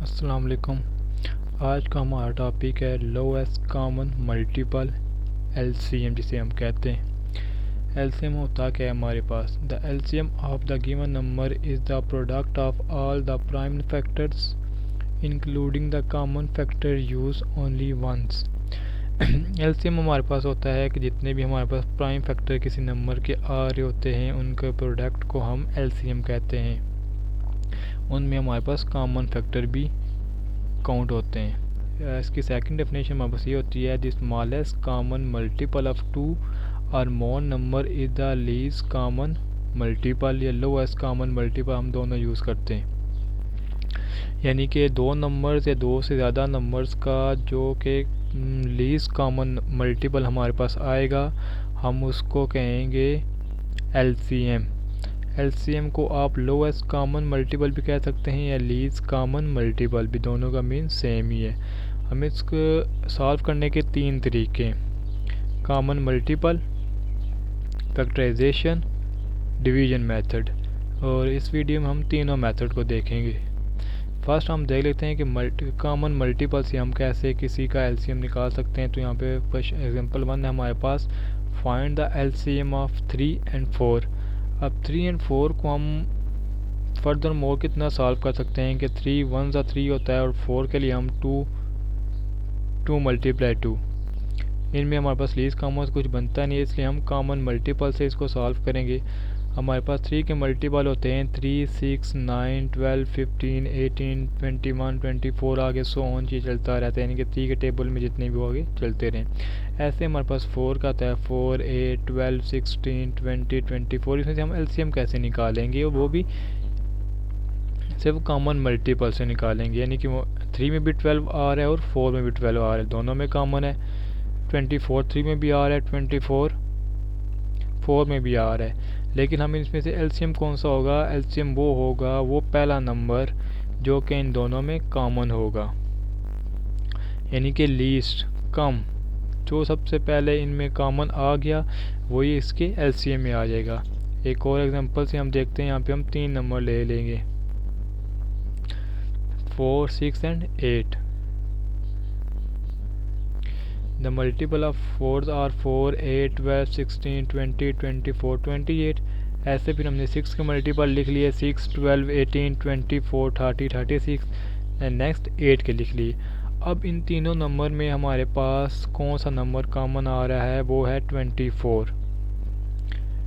अस्सलाम वालेकुम। आज का हमारा टॉपिक है लोएस्ट कॉमन मल्टीपल एलसीएम जिसे हम कहते हैं। एलसीएम होता क्या है हमारे पास? The LCM of the given number is the product of all the prime factors including the common factor use only once. LCM हमारे पास होता है कि जितने भी हमारे पास प्राइम फैक्टर किसी नंबर के आ रहे होते हैं उनके प्रोडक्ट को हम एलसीएम कहते हैं। उनमें हमारे पास कॉमन फैक्टर भी काउंट होते हैं। इसकी सेकंड डेफिनेशन हमारे पास ये होती है the smallest common multiple of two और more number is the least common multiple या लोएस्ट कॉमन मल्टीपल हम दोनों यूज़ करते हैं। यानी कि दो नंबर्स या दो से ज़्यादा नंबर्स का जो कि लीस्ट कॉमन मल्टीपल हमारे पास आएगा हम उसको कहेंगे एलसीएम। एलसीएम को आप लोएस्ट कॉमन मल्टीपल भी कह सकते हैं या लीस्ट कॉमन मल्टीपल भी, दोनों का मीन सेम ही है। हमें इसको सॉल्व करने के तीन तरीके हैं: common multiple, factorization, division method. और इस वीडियो में हम तीनों मेथड को देखेंगे। फर्स्ट हम देख लेते हैं कि कॉमन मल्टीपल से हम कैसे किसी का एलसीएम निकाल सकते हैं। तो यहाँ पे एग्जांपल 1 है हमारे पास, find the LCM of 3 and 4। अब 3 एंड 4 को हम फर्दर मोर कितना सॉल्व कर सकते हैं कि 3 1 ज़ा 3 होता है और 4 के लिए हम 2 मल्टीप्लाई 2। इनमें हमारे पास लीस्ट कॉमन कुछ बनता नहीं है, इसलिए हम कॉमन मल्टीपल से इसको सॉल्व करेंगे। हमारे पास 3 के मल्टीपल होते हैं 3 6 9 12 15 18 21 24 आगे सो ऑन चीज चलता रहता है, यानी कि 3 के टेबल में जितने भी आगे चलते रहें। ऐसे हमारे पास 4 का आता है 4 8 12 16 20 24। इसमें से हम एलसीएम कैसे निकालेंगे? वो भी सिर्फ कॉमन मल्टीपल से निकालेंगे, यानी कि 3 में भी 12 आ रहा है और 4 में भी 12 आ रहा है, दोनों में कॉमन है। 24 3 में भी आ रहा है, 24 4 में भी आ रहा है। लेकिन हमें इसमें से एलसीएम कौन सा होगा? एलसीएम वो होगा वो पहला नंबर जो कि इन दोनों में कॉमन होगा, यानी कि लीस्ट कम जो सबसे पहले इनमें कॉमन आ गया वही इसके एलसीएम में आ जाएगा। एक और एग्जांपल से हम देखते हैं। यहाँ पे हम 3 नंबर ले लेंगे 4 6 and 8। The multiple of 4s are 4 8 12 16 20 24 28। ऐसे फिर हमने 6 के मल्टीपल लिख लिए 6 12 18 24 30 36 एंड नेक्स्ट 8 के लिख लिए। अब इन तीनों नंबर में हमारे पास कौन सा नंबर कॉमन आ रहा है? वो है 24।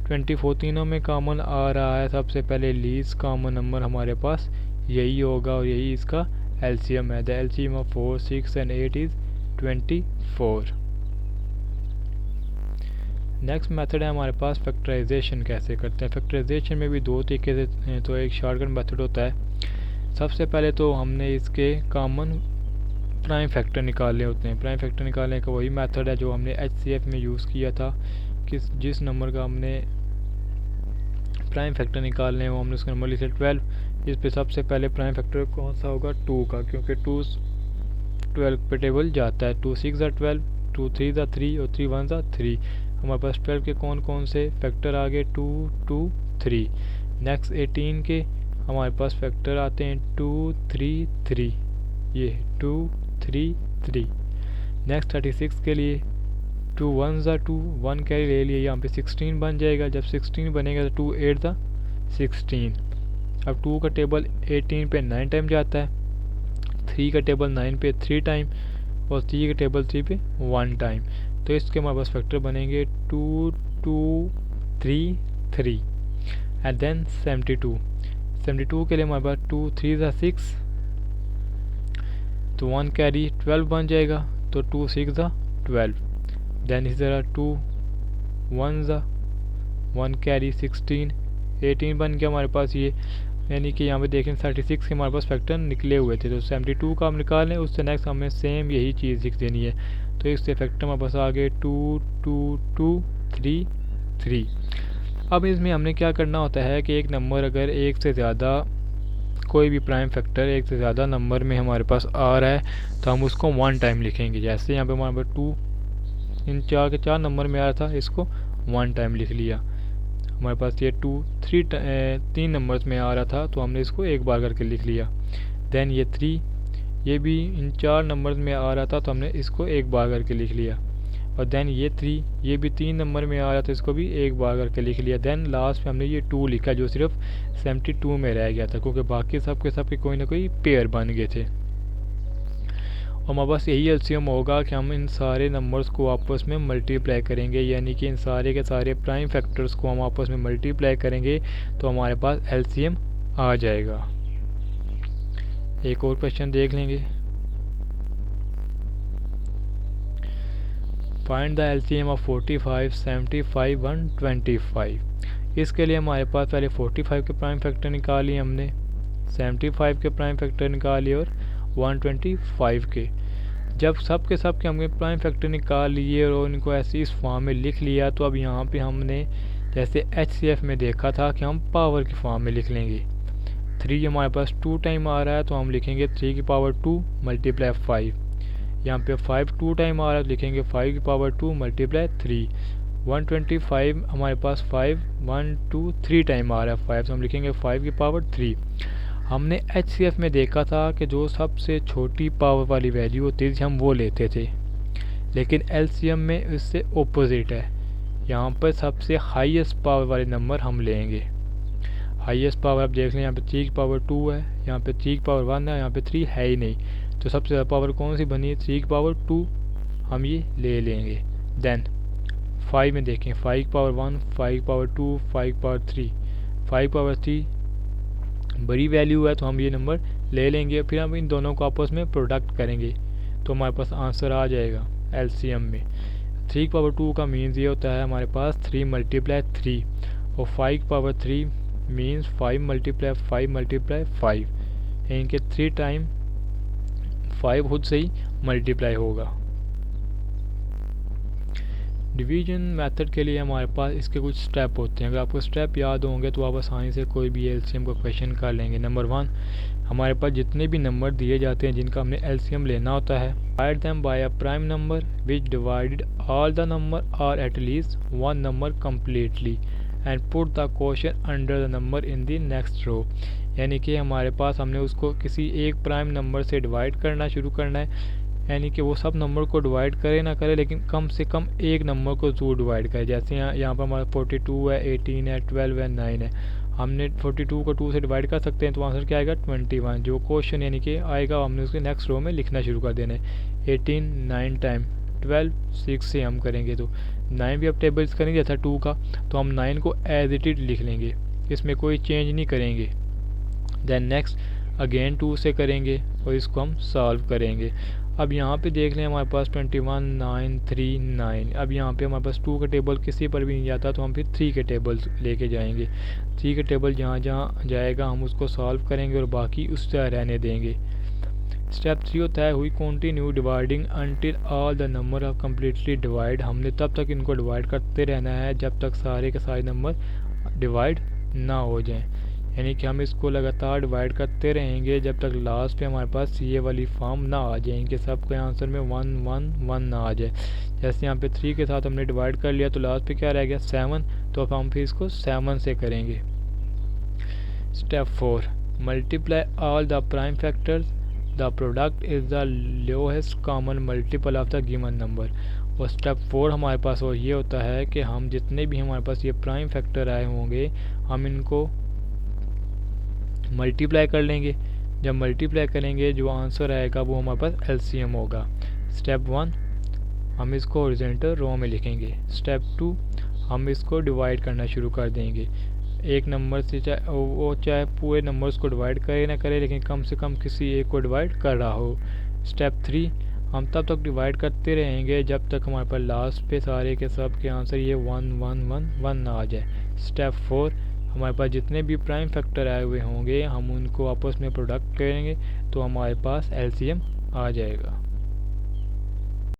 24 तीनों में कॉमन आ रहा है। सबसे पहले लीस्ट कॉमन नंबर हमारे पास यही होगा और यही इसका एलसीएम है। The LCM of 4 6 and 8 is 24। Next method है हमारे पास फैक्टराइजेशन। कैसे करते हैं? फैक्टराइजेशन में भी दो तरीके से, तो एक शॉर्टकट मेथड होता है। सबसे पहले तो हमने इसके कॉमन प्राइम फैक्टर निकालने होते हैं। प्राइम फैक्टर निकालने का वही मेथड है जो हमने एचसीएफ में यूज़ किया था कि जिस नंबर का हमने प्राइम फैक्टर निकालने वो हमने उसका नंबर लिखा 12। इस पे सबसे पहले प्राइम फैक्टर कौन सा होगा? 2 का, क्योंकि 2 12 पे टेबल जाता है। 2 6 ज़ा 12, 2 3 ज़ा 3 और 3 1 ज़ा 3। हमारे पास 12 के कौन कौन से फैक्टर आ गए? 2 2 3। नेक्स्ट 18 के हमारे पास फैक्टर आते हैं 2 3 3, ये 2 3 3। नेक्स्ट 36 के लिए 2 1 ज़ा 2, 1 कैरी ले लिए, यहाँ पे 16 बन जाएगा। जब 16 बनेगा तो 2 8 ज़ा 16। अब 2 का टेबल 18 पे 9 टाइम जाता है, 3 का टेबल 9 पे 3 टाइम और 3 का टेबल 3 पे 1 टाइम। तो इसके हमारे पास फैक्टर बनेंगे 2 2 3 3 एंड देन 72। 72 के लिए हमारे पास 2 3 ज़ा 6, तो 1 कैरी 12 बन जाएगा, तो 2 6 ज़ा 12। देन इसी तरह 2 1 ज़ा 1 कैरी 16 18 बन गया हमारे पास ये, यानी कि यहाँ पे देखें 36 के हमारे पास फैक्टर निकले हुए थे। तो 72 का हम निकालें, उससे नेक्स्ट हमें सेम यही चीज़ लिख देनी है। तो इससे फैक्टर हमारे पास आ गए 2 2 2 3 3। अब इसमें हमने क्या करना होता है कि एक नंबर अगर एक से ज़्यादा कोई भी प्राइम फैक्टर एक से ज़्यादा नंबर में हमारे पास आ रहा है तो हम उसको 1 टाइम लिखेंगे। जैसे यहाँ पे हमारे पास 2 इन 4 के 4 नंबर में आ रहा था, इसको 1 टाइम लिख लिया। हमारे पास ये 2 3 नंबर्स में आ रहा था तो हमने इसको एक बार करके लिख लिया। देन ये 3 ये भी इन 4 नंबर में आ रहा था तो हमने इसको एक बार करके लिख लिया। और देन ये 3, ये भी 3 नंबर में आ रहा था, इसको भी एक बार करके लिख लिया। देन लास्ट में हमने ये 2 लिखा जो सिर्फ 72 में रह गया था, क्योंकि बाकी सब के कोई ना कोई पेयर बन गए थे। और हमारे पास यही एलसीएम होगा कि हम इन सारे नंबर्स को आपस में मल्टीप्लाई करेंगे, यानी कि इन सारे के सारे प्राइम फैक्टर्स को हम आपस में मल्टीप्लाई करेंगे तो हमारे पास एलसीएम आ जाएगा। एक और क्वेश्चन देख लेंगे। Find the LCM of 45, 75, 125। इसके लिए हमारे पास पहले 45 के प्राइम फैक्टर निकालिए हमने, 75 के प्राइम फैक्टर निकालिए और 125 के। जब सब के हमने प्राइम फैक्टर निकाल लिए और उनको ऐसे इस फॉर्म में लिख लिया, तो अब यहाँ पे हमने जैसे HCF में देखा था कि हम पावर की फॉर्म में लिख लेंगे। 3 हमारे पास 2 टाइम आ रहा है तो हम लिखेंगे 3 की पावर 2 मल्टीप्लाई 5। यहाँ पे 5 2 टाइम आ रहा है तो लिखेंगे 5 की पावर 2 मल्टीप्लाई 3। 125 हमारे पास 5 1 2 3 टाइम आ रहा है 5, तो हम लिखेंगे 5 की पावर 3। हमने HCF में देखा था कि जो सबसे छोटी पावर वाली वैल्यू होती थी हम वो लेते थे, लेकिन LCM में इससे ओपोजिट है। यहाँ पर सबसे हाईएस्ट पावर वाले नंबर हम लेंगे। हाईएस्ट पावर आप देख लें, यहाँ पे 3 की पावर 2 है, यहाँ पे 3 की पावर 1 है, यहाँ पे 3 है ही नहीं, तो सबसे ज़्यादा पावर कौन सी बनी है? 3 की पावर 2 हम ये ले लेंगे। देन 5 में देखें, 5 की पावर 1, 5 की पावर 2, 5 की पावर 3, 5 की पावर 3 बड़ी वैल्यू है तो हम ये नंबर ले लेंगे। फिर हम इन दोनों को आपस में प्रोडक्ट करेंगे तो हमारे पास आंसर आ जाएगा LCM में। 3 की पावर 2 का मीन्स ये होता है हमारे पास 3 मल्टीप्लाई 3, और 5 की पावर 3 मीन्स 5 मल्टीप्लाई 5 मल्टीप्लाई 5, इनके 3 टाइम 5 खुद से ही मल्टीप्लाई होगा। डिवीजन मेथड के लिए हमारे पास इसके कुछ स्टेप होते हैं। अगर आपको स्टेप याद होंगे तो आप आसानी से कोई भी LCM का क्वेश्चन कर लेंगे। नंबर 1, हमारे पास जितने भी नंबर दिए जाते हैं जिनका हमने LCM लेना होता है, divide them by a prime number which divided all the number और at least one number completely and put the question under the number in the next row. यानी कि हमारे पास हमने उसको किसी एक प्राइम नंबर से डिवाइड करना शुरू करना है, यानी कि वो सब नंबर को डिवाइड करे ना करे लेकिन कम से कम एक नंबर को ज़रूर डिवाइड करे। जैसे यहाँ पर हमारा 42 है, 18 है, 12 है, 9 है, हमने 42 को 2 से डिवाइड कर सकते हैं तो आंसर क्या आएगा? 21। जो क्वेश्चन यानी कि आएगा हमने उसके नेक्स्ट रो में लिखना शुरू कर देना है। 18 9 टाइम, 12 6 से हम करेंगे तो 9 भी अब टेबल्स करेंगे जैसा 2 का, तो हम 9 को एज इट इज लिख लेंगे, इसमें कोई चेंज नहीं करेंगे। देन नेक्स्ट अगेन 2 से करेंगे और इसको हम सॉल्व करेंगे। अब यहाँ पे देख लें हमारे पास 21 9 3 9। अब यहाँ पे हमारे पास 2 का टेबल किसी पर भी नहीं जाता तो हम फिर 3 के टेबल लेके जाएंगे। 3 के टेबल जहाँ जहाँ जाएगा हम उसको सॉल्व करेंगे और बाकी उस तरह रहने देंगे। स्टेप 3 होता है हुई continue dividing until all the number of completely divide. हमने तब तक इनको डिवाइड करते रहना है जब तक सारे के सारे नंबर डिवाइड ना हो जाएं, यानी कि हम इसको लगातार डिवाइड करते रहेंगे जब तक लास्ट पे हमारे पास ये वाली फॉर्म ना आ जाए, इनके सब के आंसर में 1 1 1 ना आ जाए। जैसे यहाँ पे 3 के साथ हमने डिवाइड कर लिया तो लास्ट पे क्या रह गया? 7, तो अब हम फिर इसको 7 से करेंगे। Step 4 multiply all the prime factors, the product is the lowest common multiple of the given number. और स्टेप 4 हमारे पास वो ये होता है कि हम जितने भी हमारे पास ये प्राइम फैक्टर आए होंगे हम इनको मल्टीप्लाई कर लेंगे। जब मल्टीप्लाई करेंगे जो आंसर आएगा वो हमारे पास LCM होगा। स्टेप 1 हम इसको हॉरिजॉन्टल रो में लिखेंगे। स्टेप 2 हम इसको डिवाइड करना शुरू कर देंगे। एक नंबर से चाहे पूरे नंबर्स को डिवाइड करे ना करे लेकिन कम से कम किसी एक को डिवाइड कर रहा हो। स्टेप 3 हम तब तक डिवाइड करते रहेंगे जब तक हमारे पास लास्ट पे सारे के सब के आंसर ये 1 1 1 1 ना आ जाए। स्टेप 4 हमारे पास जितने भी प्राइम फैक्टर आए हुए होंगे हम उनको आपस में प्रोडक्ट करेंगे तो हमारे पास LCM आ जाएगा।